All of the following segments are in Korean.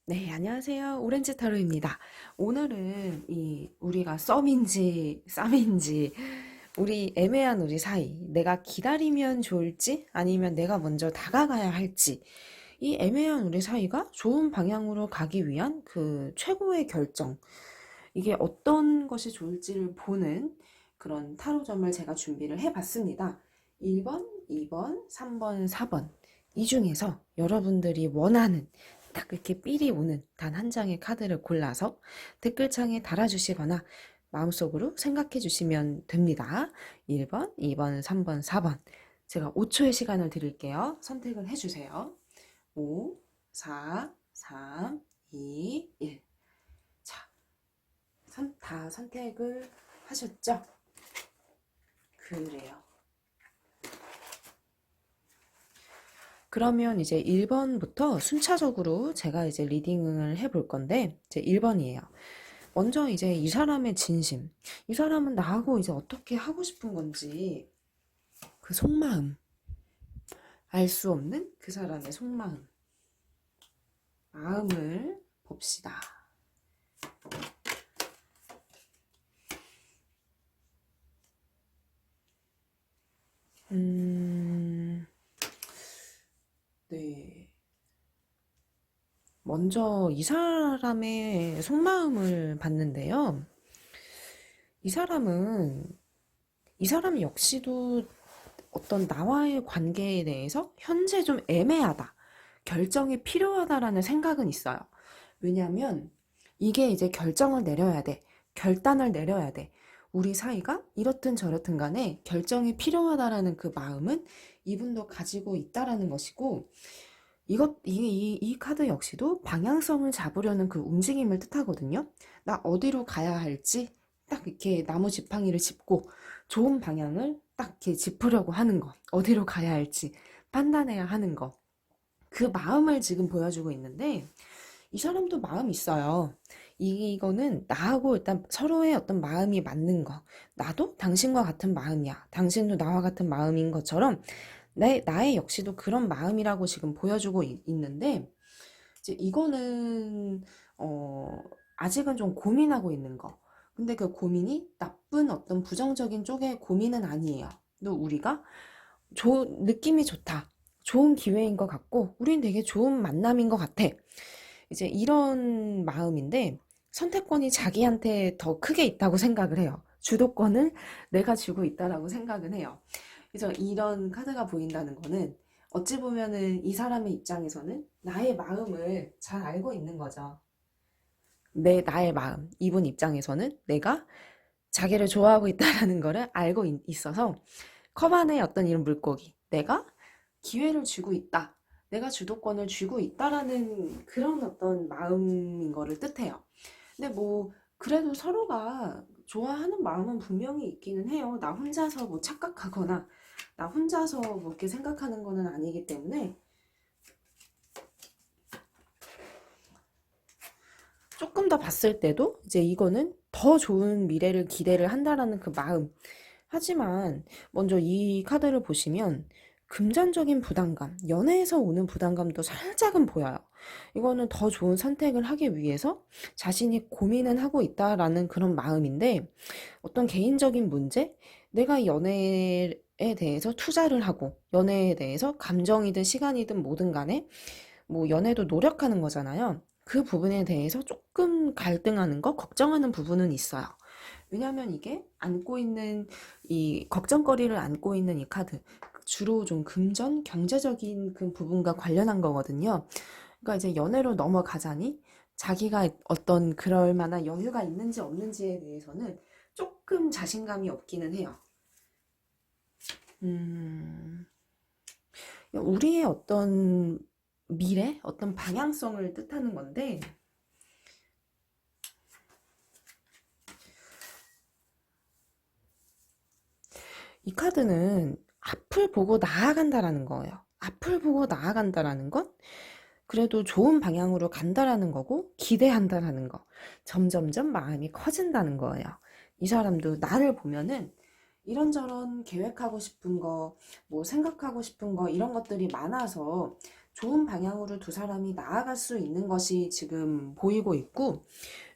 네, 안녕하세요. 오렌지 타로입니다. 오늘은 우리가 썸인지 쌈인지 우리 사이 내가 기다리면 좋을지 아니면 내가 먼저 다가가야 할지 이 애매한 우리 사이가 좋은 방향으로 가기 위한 그 최고의 결정 이게 어떤 것이 좋을지를 보는 그런 타로점을 제가 준비를 해봤습니다. 1번, 2번, 3번, 4번 이 중에서 여러분들이 원하는 딱 이렇게 삘이 오는 단 한 장의 카드를 골라서 댓글창에 달아주시거나 마음속으로 생각해 주시면 됩니다. 1번, 2번, 3번, 4번 제가 5초의 시간을 드릴게요. 선택을 해주세요. 5, 4, 3, 2, 1 자, 다 선택을 하셨죠? 그래요. 그러면 이제 1번부터 순차적으로 제가 이제 리딩을 해볼 건데, 이제 1번이에요. 먼저 이제 이 사람의 진심. 이 사람은 나하고 이제 어떻게 하고 싶은 건지, 그 속마음. 알 수 없는 그 사람의 속마음. 마음을 봅시다. 네. 먼저 이 사람의 속마음을 봤는데요. 이 사람은, 이 사람 역시도 어떤 나와의 관계에 대해서 현재 좀 애매하다. 결정이 필요하다라는 생각은 있어요. 왜냐하면 이게 이제 결정을 내려야 돼. 결단을 내려야 돼. 우리 사이가 이렇든 저렇든 간에 결정이 필요하다라는 그 마음은 이분도 가지고 있다라는 것이고, 이 카드 역시도 방향성을 잡으려는 그 움직임을 뜻하거든요. 나 어디로 가야 할지 딱 이렇게 나무 지팡이를 짚고 좋은 방향을 딱 이렇게 짚으려고 하는 거. 어디로 가야 할지 판단해야 하는 거. 그 마음을 지금 보여주고 있는데, 이 사람도 마음 있어요. 이거는 나하고 일단 서로의 어떤 마음이 맞는 거. 나도 당신과 같은 마음이야. 당신도 나와 같은 마음인 것처럼 나의 역시도 그런 마음이라고 지금 보여주고 있는데, 이제 이거는, 아직은 좀 고민하고 있는 거. 근데 그 고민이 나쁜 어떤 부정적인 쪽의 고민은 아니에요. 또 우리가 느낌이 좋다. 좋은 기회인 것 같고, 우린 되게 좋은 만남인 것 같아. 이제 이런 마음인데, 선택권이 자기한테 더 크게 있다고 생각을 해요. 주도권을 내가 쥐고 있다라고 생각은 해요. 그래서 이런 카드가 보인다는 거는 어찌 보면은 이 사람의 입장에서는 나의 마음을 잘 알고 있는 거죠. 나의 마음. 이분 입장에서는 내가 자기를 좋아하고 있다라는 거를 알고 있어서 컵 안에 어떤 이런 물고기. 내가 기회를 쥐고 있다. 내가 주도권을 쥐고 있다라는 그런 어떤 마음인 거를 뜻해요. 근데 뭐 그래도 서로가 좋아하는 마음은 분명히 있기는 해요. 나 혼자서 뭐 착각하거나 나 혼자서 뭐 이렇게 생각하는 거는 아니기 때문에 조금 더 봤을 때도 이제 이거는 더 좋은 미래를 기대를 한다라는 그 마음. 하지만 먼저 이 카드를 보시면 금전적인 부담감, 연애에서 오는 부담감도 살짝은 보여요. 이거는 더 좋은 선택을 하기 위해서 자신이 고민은 하고 있다라는 그런 마음인데, 어떤 개인적인 문제, 내가 연애에 대해서 투자를 하고 연애에 대해서 감정이든 시간이든 뭐든 간에 뭐 연애도 노력하는 거잖아요. 그 부분에 대해서 조금 갈등하는 거, 걱정하는 부분은 있어요. 왜냐하면 이게 안고 있는 이 걱정거리를 안고 있는 이 카드 주로 좀 금전, 경제적인 그 부분과 관련한 거거든요. 그러니까 이제 연애로 넘어가자니 자기가 어떤 그럴 만한 여유가 있는지 없는지에 대해서는 조금 자신감이 없기는 해요. 음, 우리의 어떤 미래, 어떤 방향성을 뜻하는 건데, 이 카드는 앞을 보고 나아간다라는 거예요. 앞을 보고 나아간다라는 건 그래도 좋은 방향으로 간다라는 거고, 기대한다라는 거. 점점점 마음이 커진다는 거예요. 이 사람도 나를 보면은 이런저런 계획하고 싶은 거, 뭐 생각하고 싶은 거, 이런 것들이 많아서 좋은 방향으로 두 사람이 나아갈 수 있는 것이 지금 보이고 있고,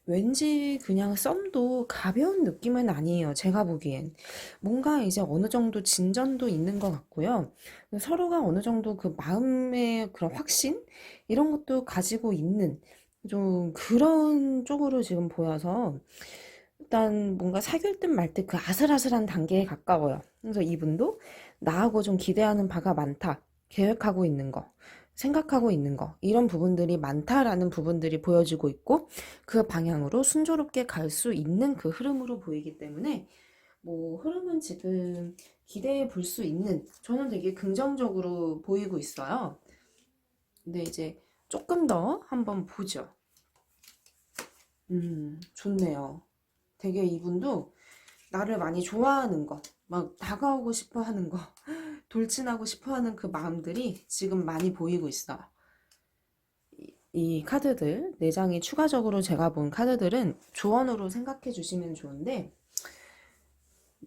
왠지 그냥 썸도 가벼운 느낌은 아니에요. 제가 보기엔. 뭔가 이제 어느 정도 진전도 있는 것 같고요. 서로가 어느 정도 그 마음의 그런 확신? 이런 것도 가지고 있는 좀 그런 쪽으로 지금 보여서 일단 뭔가 사귈 듯 말 듯 그 아슬아슬한 단계에 가까워요. 그래서 이분도 나하고 좀 기대하는 바가 많다. 계획하고 있는 거. 생각하고 있는 거, 이런 부분들이 많다라는 부분들이 보여지고 있고, 그 방향으로 순조롭게 갈 수 있는 그 흐름으로 보이기 때문에, 뭐, 흐름은 지금 기대해 볼 수 있는, 저는 되게 긍정적으로 보이고 있어요. 근데 이제 조금 더 한번 보죠. 좋네요. 되게 이분도 나를 많이 좋아하는 거, 막 다가오고 싶어 하는 거, 돌진하고 싶어 하는 그 마음들이 지금 많이 보이고 있어요. 이 카드들, 4장이 추가적으로 제가 본 카드들은 조언으로 생각해 주시면 좋은데,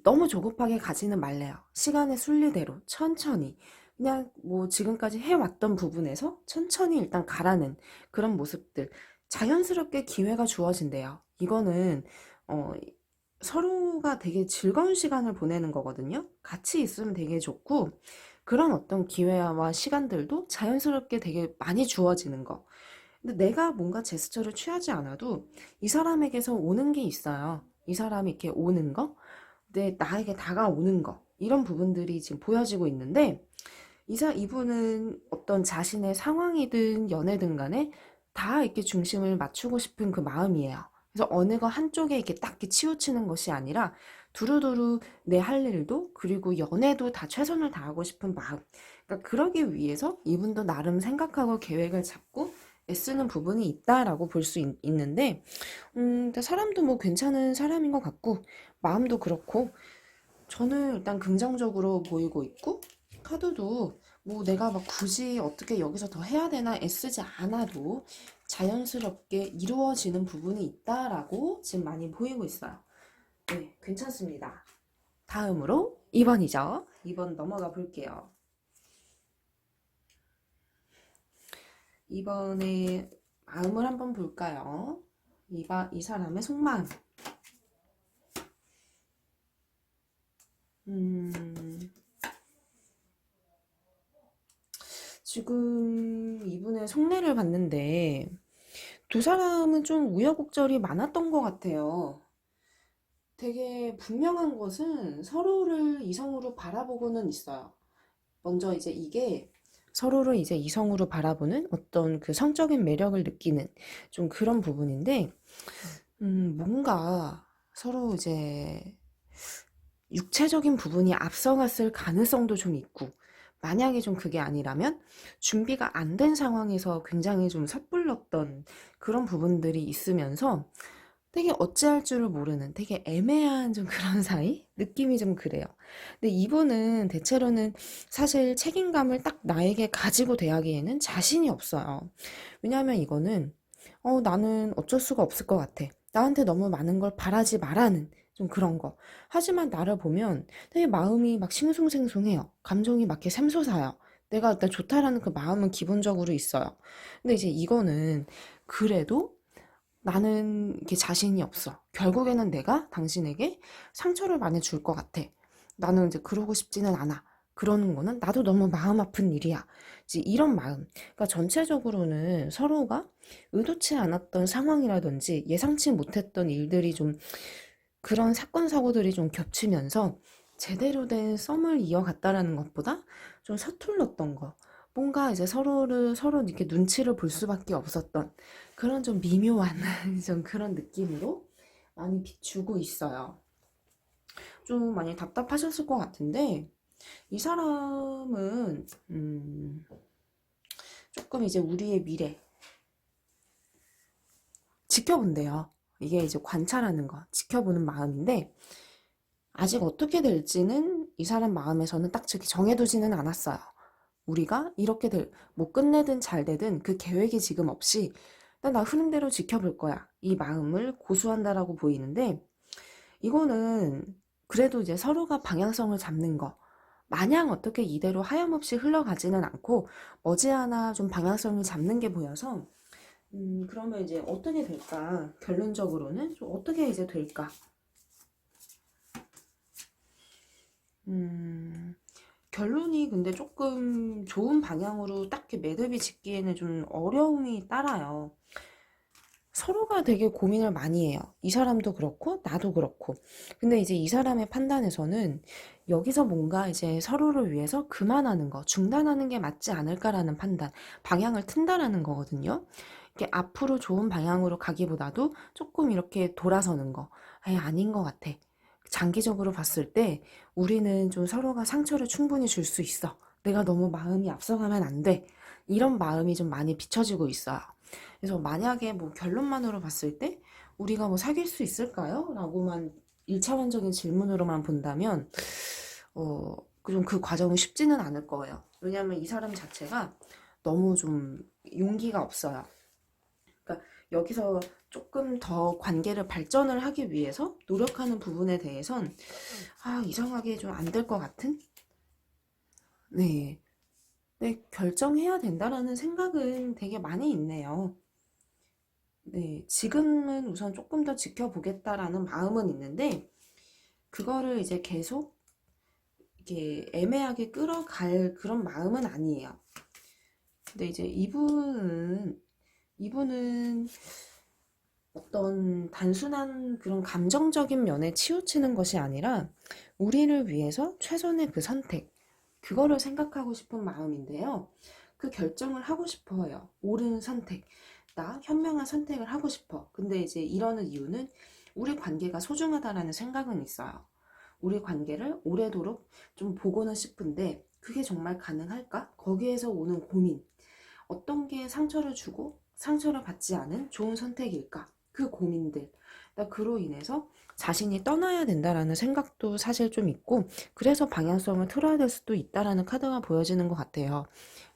너무 조급하게 가지는 말래요. 시간의 순리대로 천천히 그냥 뭐 지금까지 해왔던 부분에서 천천히 일단 가라는 그런 모습들, 자연스럽게 기회가 주어진대요. 이거는 어, 서로가 되게 즐거운 시간을 보내는 거거든요. 같이 있으면 되게 좋고, 그런 어떤 기회와 시간들도 자연스럽게 되게 많이 주어지는 거. 근데 내가 뭔가 제스처를 취하지 않아도 이 사람에게서 오는 게 있어요. 이 사람이 이렇게 오는 거, 나에게 다가오는 거, 이런 부분들이 지금 보여지고 있는데, 이분은 어떤 자신의 상황이든 연애든 간에 다 이렇게 중심을 맞추고 싶은 그 마음이에요. 그래서 어느 거 한쪽에 이렇게 딱 이렇게 치우치는 것이 아니라 두루두루 내 할 일도 그리고 연애도 다 최선을 다하고 싶은 마음. 그러니까 그러기 위해서 이분도 나름 생각하고 계획을 잡고 애쓰는 부분이 있다라고 볼 수 있는데, 근데 사람도 뭐 괜찮은 사람인 것 같고, 마음도 그렇고, 저는 일단 긍정적으로 보이고 있고, 카드도 뭐 내가 막 굳이 어떻게 여기서 더 해야 되나 애쓰지 않아도 자연스럽게 이루어지는 부분이 있다라고 지금 많이 보이고 있어요. 네, 괜찮습니다. 다음으로 2번이죠. 2번 넘어가 볼게요. 2번의 마음을 한번 볼까요? 이 사람의 속마음. 음, 지금 이분의 속내를 봤는데 두 사람은 좀 우여곡절이 많았던 것 같아요. 되게 분명한 것은 서로를 이성으로 바라보고는 있어요. 먼저 이제 이게 서로를 이제 이성으로 바라보는 어떤 그 성적인 매력을 느끼는 좀 그런 부분인데, 뭔가 서로 이제 육체적인 부분이 앞서갔을 가능성도 좀 있고, 만약에 좀 그게 아니라면 준비가 안 된 상황에서 굉장히 좀 섣불렀던 그런 부분들이 있으면서 되게 어찌할 줄을 모르는 되게 애매한 좀 그런 사이? 느낌이 좀 그래요. 근데 이분은 대체로는 사실 책임감을 딱 나에게 가지고 대하기에는 자신이 없어요. 왜냐하면 이거는 나는 어쩔 수가 없을 것 같아. 나한테 너무 많은 걸 바라지 말라는 좀 그런 거. 하지만 나를 보면 되게 마음이 막 싱숭생숭해요. 감정이 막 이렇게 샘솟아요. 내가 일단 좋다라는 그 마음은 기본적으로 있어요. 근데 이제 이거는 그래도 나는 이게 자신이 없어. 결국에는 내가 당신에게 상처를 많이 줄 것 같아. 나는 이제 그러고 싶지는 않아. 그러는 거는 나도 너무 마음 아픈 일이야. 이제 이런 마음. 그러니까 전체적으로는 서로가 의도치 않았던 상황이라든지 예상치 못했던 일들이 좀 그런 사건 사고들이 좀 겹치면서 제대로 된 썸을 이어갔다라는 것보다 좀 서툴렀던 거. 뭔가 이제 서로 이렇게 눈치를 볼 수밖에 없었던 그런 좀 미묘한 좀 그런 느낌으로 많이 비추고 있어요. 좀 많이 답답하셨을 것 같은데, 이 사람은, 조금 이제 우리의 미래, 지켜본대요. 이게 이제 관찰하는 거, 지켜보는 마음인데, 아직 어떻게 될지는 이 사람 마음에서는 딱 정해두지는 않았어요. 우리가 이렇게 뭐 끝내든 잘 되든 그 계획이 지금 없이 나 흐름대로 지켜볼 거야. 이 마음을 고수한다라고 보이는데, 이거는 그래도 이제 서로가 방향성을 잡는 거. 마냥 어떻게 이대로 하염없이 흘러가지는 않고 머지않아 좀 방향성을 잡는 게 보여서 그러면 이제 어떻게 될까? 결론적으로는 좀 어떻게 이제 될까? 음, 결론이 근데 조금 좋은 방향으로 딱히 매듭이 짓기에는 좀 어려움이 따라요. 서로가 되게 고민을 많이 해요. 이 사람도 그렇고, 나도 그렇고. 근데 이제 이 사람의 판단에서는 여기서 뭔가 이제 서로를 위해서 그만하는 거, 중단하는 게 맞지 않을까라는 판단, 방향을 튼다라는 거거든요. 이게 앞으로 좋은 방향으로 가기보다도 조금 이렇게 돌아서는 거. 아닌 것 같아. 장기적으로 봤을 때 우리는 좀 서로가 상처를 충분히 줄 수 있어. 내가 너무 마음이 앞서가면 안 돼. 이런 마음이 좀 많이 비춰지고 있어요. 그래서 만약에 뭐 결론만으로 봤을 때 우리가 뭐 사귈 수 있을까요? 라고만 1차원적인 질문으로만 본다면 어, 좀 그 과정은 쉽지는 않을 거예요. 왜냐하면 이 사람 자체가 너무 좀 용기가 없어요. 그러니까 여기서 조금 더 관계를 발전을 하기 위해서 노력하는 부분에 대해선 이상하게 좀 안 될 것 같은? 네. 네, 결정해야 된다라는 생각은 되게 많이 있네요. 네, 지금은 우선 조금 더 지켜보겠다라는 마음은 있는데, 그거를 이제 계속 이렇게 애매하게 끌어갈 그런 마음은 아니에요. 근데 이제 이분은 어떤 단순한 그런 감정적인 면에 치우치는 것이 아니라, 우리를 위해서 최선의 그 선택, 그거를 생각하고 싶은 마음인데요. 그 결정을 하고 싶어요. 옳은 선택. 나 현명한 선택을 하고 싶어. 근데 이제 이러는 이유는 우리 관계가 소중하다라는 생각은 있어요. 우리 관계를 오래도록 좀 보고는 싶은데 그게 정말 가능할까? 거기에서 오는 고민. 어떤 게 상처를 주고 상처를 받지 않은 좋은 선택일까? 그 고민들. 그로 인해서 자신이 떠나야 된다라는 생각도 사실 좀 있고, 그래서 방향성을 틀어야 될 수도 있다라는 카드가 보여지는 것 같아요.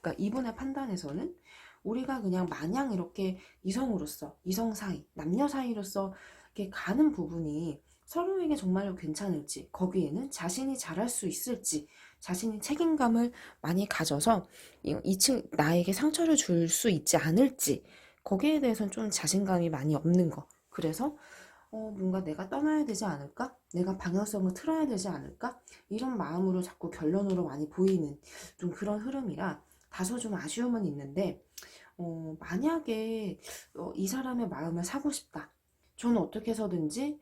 그러니까 이분의 판단에서는 우리가 그냥 마냥 이렇게 이성으로서, 이성 사이, 남녀 사이로서 이렇게 가는 부분이 서로에게 정말로 괜찮을지, 거기에는 자신이 잘할 수 있을지, 자신이 책임감을 많이 가져서 나에게 상처를 줄 수 있지 않을지, 거기에 대해서는 좀 자신감이 많이 없는 거. 그래서 뭔가 내가 떠나야 되지 않을까? 내가 방향성을 틀어야 되지 않을까? 이런 마음으로 자꾸 결론으로 많이 보이는 좀 그런 흐름이라 다소 좀 아쉬움은 있는데, 만약에 이 사람의 마음을 사고 싶다. 저는 어떻게 해서든지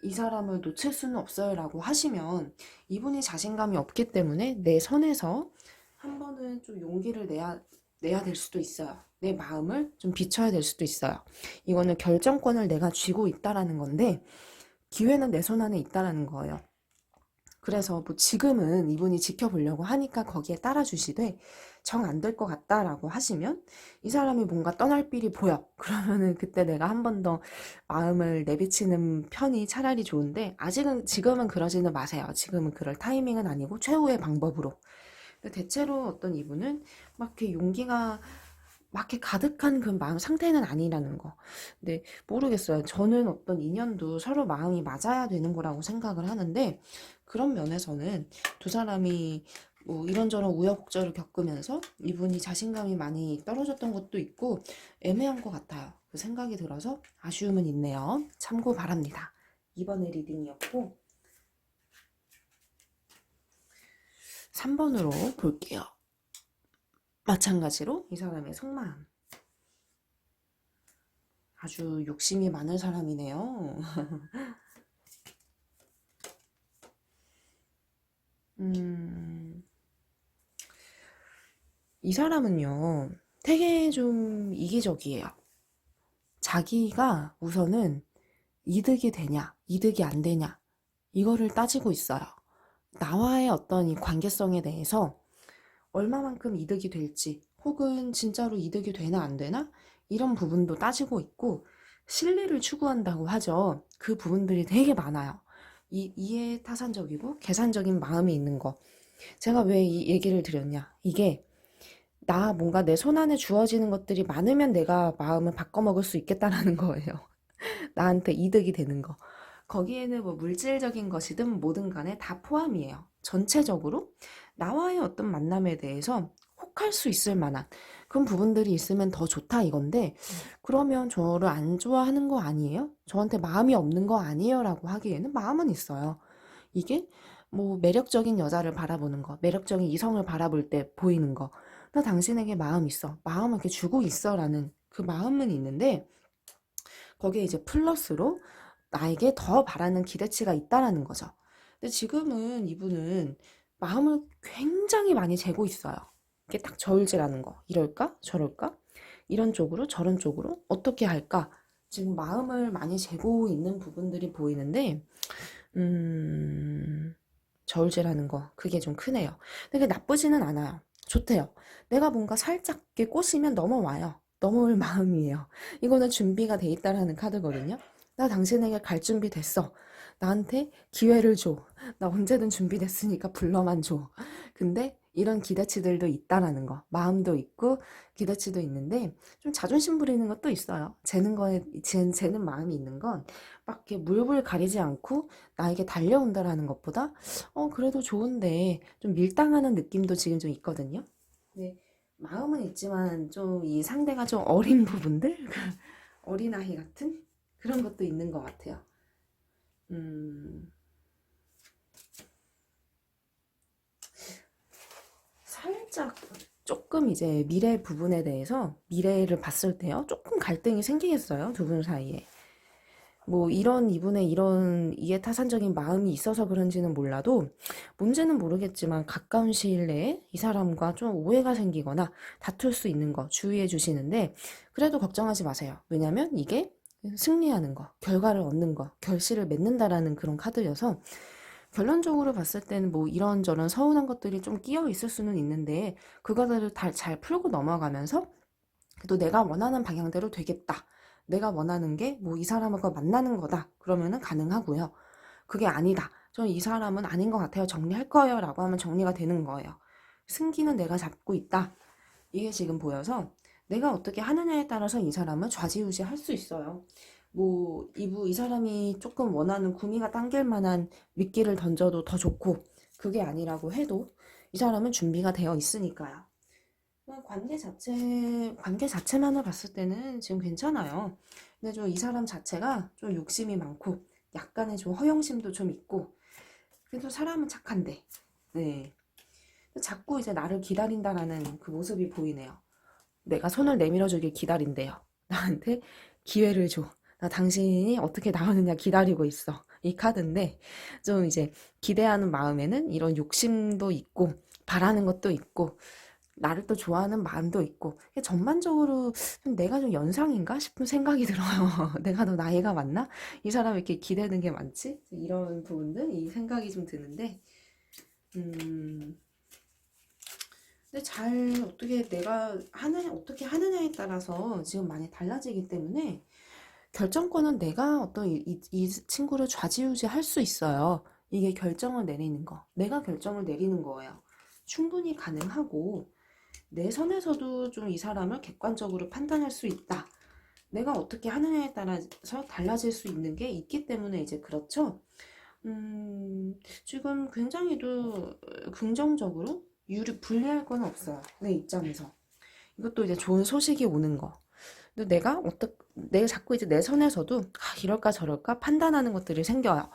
이 사람을 놓칠 수는 없어요 라고 하시면 이분이 자신감이 없기 때문에 내 선에서 한 번은 좀 용기를 내야 될 수도 있어요. 내 마음을 좀 비춰야 될 수도 있어요. 이거는 결정권을 내가 쥐고 있다라는 건데 기회는 내 손 안에 있다라는 거예요. 그래서 뭐 지금은 이분이 지켜보려고 하니까 거기에 따라주시되 정 안 될 것 같다라고 하시면 이 사람이 뭔가 떠날 삘이 보여. 그러면은 그때 내가 한 번 더 마음을 내비치는 편이 차라리 좋은데 지금은 그러지는 마세요. 지금은 그럴 타이밍은 아니고 최후의 방법으로. 대체로 어떤 이분은 막 이렇게 용기가 막 이렇게 가득한 그 마음 상태는 아니라는 거. 근데 모르겠어요. 저는 어떤 인연도 서로 마음이 맞아야 되는 거라고 생각을 하는데 그런 면에서는 두 사람이 뭐 이런저런 우여곡절을 겪으면서 이분이 자신감이 많이 떨어졌던 것도 있고 애매한 것 같아요. 그 생각이 들어서 아쉬움은 있네요. 참고 바랍니다. 이번의 리딩이었고 3번으로 볼게요. 마찬가지로 이 사람의 속마음. 아주 욕심이 많은 사람이네요. 이 사람은요, 되게 좀 이기적이에요. 자기가 우선은 이득이 되냐, 이득이 안 되냐, 이거를 따지고 있어요. 나와의 어떤 이 관계성에 대해서 얼마만큼 이득이 될지, 혹은 진짜로 이득이 되나 안 되나? 이런 부분도 따지고 있고, 신뢰를 추구한다고 하죠. 그 부분들이 되게 많아요. 이해타산적이고 계산적인 마음이 있는 거. 제가 왜 이 얘기를 드렸냐? 이게 뭔가 내 손 안에 주어지는 것들이 많으면 내가 마음을 바꿔먹을 수 있겠다라는 거예요. 나한테 이득이 되는 거. 거기에는 뭐 물질적인 것이든 뭐든 간에 다 포함이에요. 전체적으로 나와의 어떤 만남에 대해서 혹할 수 있을 만한 그런 부분들이 있으면 더 좋다 이건데, 그러면 저를 안 좋아하는 거 아니에요? 저한테 마음이 없는 거 아니에요? 라고 하기에는 마음은 있어요. 이게 뭐 매력적인 여자를 바라보는 거, 매력적인 이성을 바라볼 때 보이는 거, 나 당신에게 마음 있어, 마음을 이렇게 주고 있어 라는 그 마음은 있는데, 거기에 이제 플러스로 나에게 더 바라는 기대치가 있다라는 거죠. 근데 지금은 이분은 마음을 굉장히 많이 재고 있어요. 이게 딱 저울질하는 거. 이럴까? 저럴까? 이런 쪽으로 저런 쪽으로 어떻게 할까? 지금 마음을 많이 재고 있는 부분들이 보이는데, 음, 저울질하는 거, 그게 좀 크네요. 근데 그게 나쁘지는 않아요. 좋대요. 내가 뭔가 살짝 이렇게 꼬시면 넘어와요. 넘어올 마음이에요. 이거는 준비가 돼 있다라는 카드거든요. 나 당신에게 갈 준비 됐어. 나한테 기회를 줘. 나 언제든 준비됐으니까 불러만 줘. 근데 이런 기대치들도 있다라는 거. 마음도 있고 기대치도 있는데 좀 자존심 부리는 것도 있어요. 재는 마음이 있는 건 막 이렇게 물불 가리지 않고 나에게 달려온다라는 것보다 그래도 좋은데 좀 밀당하는 느낌도 지금 좀 있거든요. 네, 마음은 있지만 좀 이 상대가 좀 어린 부분들, 어린아이 같은 그런 것도 있는 것 같아요. 음, 살짝 조금 이제 미래 부분에 대해서 미래를 봤을 때요, 조금 갈등이 생기겠어요, 두 분 사이에. 뭐 이런 이분의 이런 이해타산적인 마음이 있어서 그런지는 몰라도, 문제는 모르겠지만 가까운 시일 내에 이 사람과 좀 오해가 생기거나 다툴 수 있는 거 주의해 주시는데, 그래도 걱정하지 마세요. 왜냐면 이게 승리하는 거, 결과를 얻는 거, 결실을 맺는다라는 그런 카드여서, 결론적으로 봤을 때는 뭐 이런저런 서운한 것들이 좀 끼어 있을 수는 있는데, 그거들을 다 잘 풀고 넘어가면서 또 내가 원하는 방향대로 되겠다, 내가 원하는 게 뭐 이 사람과 만나는 거다 그러면은 가능하고요. 그게 아니다, 저는 이 사람은 아닌 것 같아요, 정리할 거예요 라고 하면 정리가 되는 거예요. 승기는 내가 잡고 있다, 이게 지금 보여서 내가 어떻게 하느냐에 따라서 이 사람은 좌지우지 할 수 있어요. 뭐 이 사람이 조금 원하는 구미가 당길 만한 미끼를 던져도 더 좋고, 그게 아니라고 해도 이 사람은 준비가 되어 있으니까요. 관계 자체만을 봤을 때는 지금 괜찮아요. 근데 좀 이 사람 자체가 좀 욕심이 많고, 약간의 좀 허영심도 좀 있고, 그래도 사람은 착한데, 네. 자꾸 이제 나를 기다린다라는 그 모습이 보이네요. 내가 손을 내밀어 주길 기다린대요. 나한테 기회를 줘. 나 당신이 어떻게 나오느냐 기다리고 있어. 이 카드인데, 좀 이제 기대하는 마음에는 이런 욕심도 있고, 바라는 것도 있고, 나를 또 좋아하는 마음도 있고, 전반적으로 좀 내가 좀 연상인가 싶은 생각이 들어요. 내가 더 나이가 많나? 이 사람 이렇게 기대는 게 많지? 이런 부분들, 이 생각이 좀 드는데, 음, 근데 잘 어떻게 내가 어떻게 하느냐에 따라서 지금 많이 달라지기 때문에, 결정권은 내가 어떤 이 친구를 좌지우지 할 수 있어요. 이게 결정을 내리는 거. 내가 결정을 내리는 거예요. 충분히 가능하고, 내 선에서도 좀 이 사람을 객관적으로 판단할 수 있다. 내가 어떻게 하느냐에 따라서 달라질 수 있는 게 있기 때문에 이제 그렇죠. 지금 굉장히도 긍정적으로 불리할 건 없어요, 내 입장에서. 이것도 이제 좋은 소식이 오는 거. 근데 내가 자꾸 이제 내 선에서도 이럴까 저럴까 판단하는 것들이 생겨요.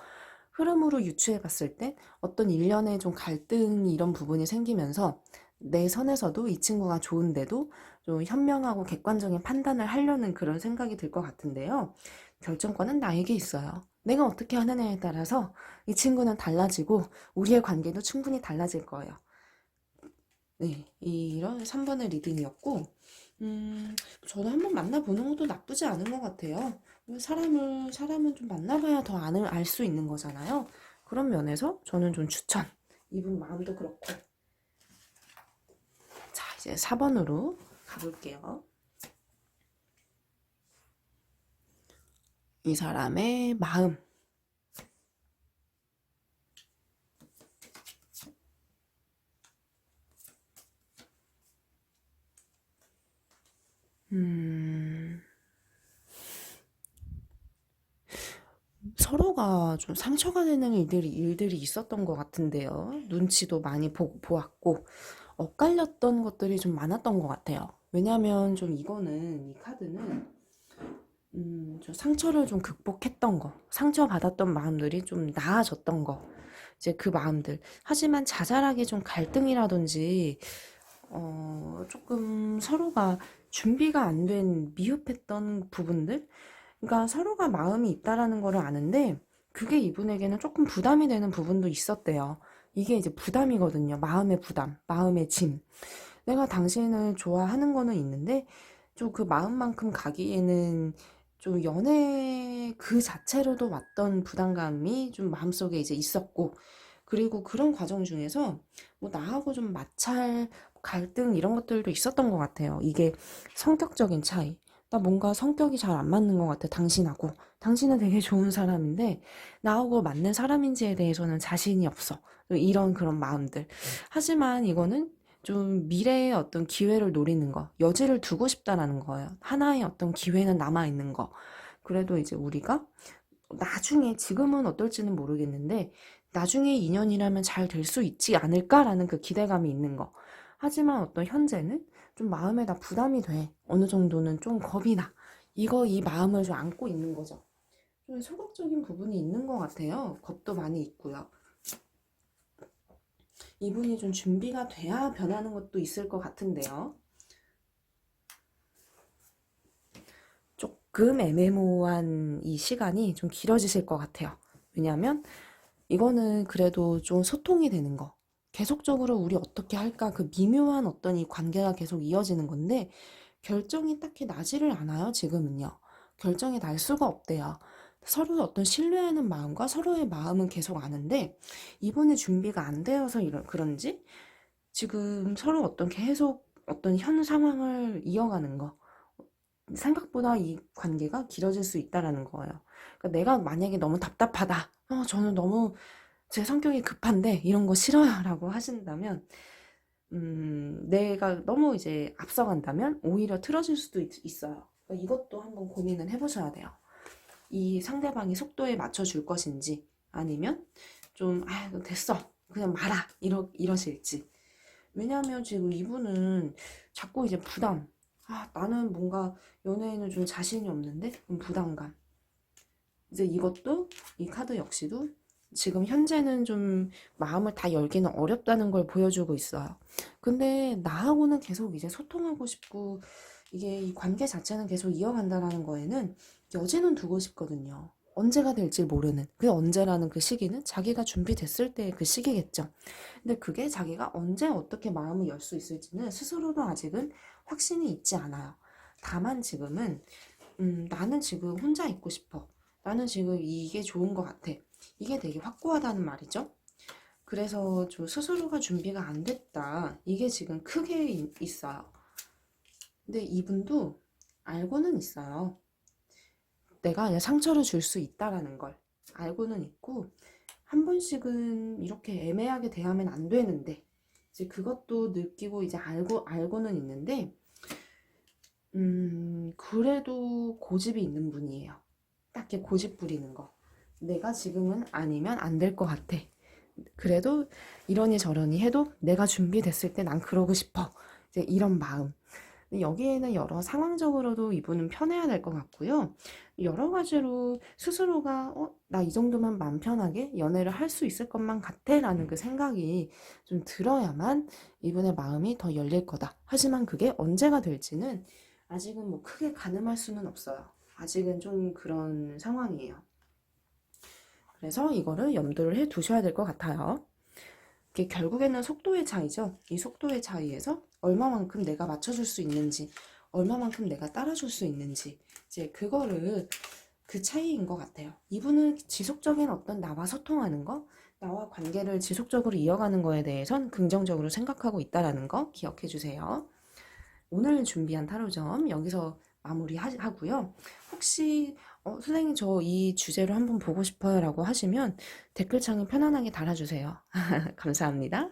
흐름으로 유추해 봤을 때 어떤 일련의 좀 갈등, 이런 부분이 생기면서 내 선에서도 이 친구가 좋은데도 좀 현명하고 객관적인 판단을 하려는 그런 생각이 들 것 같은데요. 결정권은 나에게 있어요. 내가 어떻게 하느냐에 따라서 이 친구는 달라지고 우리의 관계도 충분히 달라질 거예요. 네, 이런 3번의 리딩이었고, 저도 한번 만나보는 것도 나쁘지 않은 것 같아요. 사람은 좀 만나봐야 더 알 수 있는 거잖아요. 그런 면에서 저는 좀 추천. 이분 마음도 그렇고. 자, 이제 4번으로 가볼게요. 이 사람의 마음. 서로가 좀 상처가 되는 일들이 있었던 것 같은데요. 눈치도 많이 보았고, 엇갈렸던 것들이 좀 많았던 것 같아요. 왜냐면 좀 이 카드는, 좀 상처를 좀 극복했던 거, 상처받았던 마음들이 좀 나아졌던 거, 이제 그 마음들. 하지만 자잘하게 좀 갈등이라든지, 조금 서로가 준비가 안 된 미흡했던 부분들? 그러니까 서로가 마음이 있다라는 거를 아는데 그게 이분에게는 조금 부담이 되는 부분도 있었대요. 이게 이제 부담이거든요. 마음의 부담, 마음의 짐. 내가 당신을 좋아하는 거는 있는데 좀 그 마음만큼 가기에는 좀 연애 그 자체로도 왔던 부담감이 좀 마음속에 이제 있었고 그리고 그런 과정 중에서 뭐 나하고 좀 마찰, 갈등 이런 것들도 있었던 것 같아요. 이게 성격적인 차이. 나 뭔가 성격이 잘 안 맞는 것 같아, 당신하고. 당신은 되게 좋은 사람인데, 나하고 맞는 사람인지에 대해서는 자신이 없어. 이런 그런 마음들. 하지만 이거는 좀 미래의 어떤 기회를 노리는 거, 여지를 두고 싶다라는 거예요. 하나의 어떤 기회는 남아있는 거. 그래도 이제 우리가 나중에, 지금은 어떨지는 모르겠는데, 나중에 인연이라면 잘 될 수 있지 않을까라는 그 기대감이 있는 거. 하지만 어떤 현재는 좀 마음에다 부담이 돼. 어느 정도는 좀 겁이 나. 이 마음을 좀 안고 있는 거죠. 좀 소극적인 부분이 있는 것 같아요. 겁도 많이 있고요. 이분이 좀 준비가 돼야 변하는 것도 있을 것 같은데요. 조금 애매모호한 이 시간이 좀 길어지실 것 같아요. 왜냐하면 이거는 그래도 좀 소통이 되는 거. 계속적으로 우리 어떻게 할까? 그 미묘한 어떤 이 관계가 계속 이어지는 건데, 결정이 딱히 나지를 않아요, 지금은요. 결정이 날 수가 없대요. 서로 어떤 신뢰하는 마음과 서로의 마음은 계속 아는데, 이번에 준비가 안 되어서 그런지, 지금 서로 어떤 계속 어떤 현 상황을 이어가는 거. 생각보다 이 관계가 길어질 수 있다라는 거예요. 그러니까 내가 만약에 너무 답답하다. 저는 너무 제 성격이 급한데 이런 거 싫어요라고 하신다면 내가 너무 이제 앞서간다면 오히려 틀어질 수도 있어요. 그러니까 이것도 한번 고민을 해보셔야 돼요. 이 상대방이 속도에 맞춰줄 것인지 아니면 좀 됐어 그냥 말아 이러실지. 왜냐하면 지금 이분은 자꾸 이제 부담, 나는 뭔가 연애에는 좀 자신이 없는데 부담감. 이제 이것도 이 카드 역시도 지금 현재는 좀 마음을 다 열기는 어렵다는 걸 보여주고 있어요. 근데 나하고는 계속 이제 소통하고 싶고 이게 이 관계 자체는 계속 이어간다라는 거에는 여지는 두고 싶거든요. 언제가 될지 모르는 그 언제라는 그 시기는 자기가 준비됐을 때의 그 시기겠죠. 근데 그게 자기가 언제 어떻게 마음을 열 수 있을지는 스스로도 아직은 확신이 있지 않아요. 다만 지금은 나는 지금 혼자 있고 싶어. 나는 지금 이게 좋은 것 같아. 이게 되게 확고하다는 말이죠. 그래서 좀 스스로가 준비가 안 됐다. 이게 지금 크게 있어요. 근데 이분도 알고는 있어요. 내가 상처를 줄 수 있다라는 걸 알고는 있고 한 번씩은 이렇게 애매하게 대하면 안 되는데 이제 그것도 느끼고 이제 알고는 있는데 그래도 고집이 있는 분이에요. 딱히 고집 부리는 거. 내가 지금은 아니면 안 될 것 같아. 그래도 이러니 저러니 해도 내가 준비됐을 때 난 그러고 싶어. 이제 이런 마음. 여기에는 여러 상황적으로도 이분은 편해야 될 것 같고요. 여러 가지로 스스로가 나 이 정도만 마음 편하게 연애를 할 수 있을 것만 같아 라는 그 생각이 좀 들어야만 이분의 마음이 더 열릴 거다. 하지만 그게 언제가 될지는 아직은 뭐 크게 가늠할 수는 없어요. 아직은 좀 그런 상황이에요. 그래서 이거를 염두를 해 두셔야 될 것 같아요. 이게 결국에는 속도의 차이죠. 이 속도의 차이에서 얼마만큼 내가 맞춰줄 수 있는지, 얼마만큼 내가 따라줄 수 있는지, 이제 그거를 그 차이인 것 같아요. 이분은 지속적인 어떤 나와 소통하는 거, 나와 관계를 지속적으로 이어가는 거에 대해선 긍정적으로 생각하고 있다는 거 기억해 주세요. 오늘 준비한 타로점 여기서 마무리하고요. 혹시 선생님 저 이 주제로 한번 보고 싶어요 라고 하시면 댓글창에 편안하게 달아주세요. 감사합니다.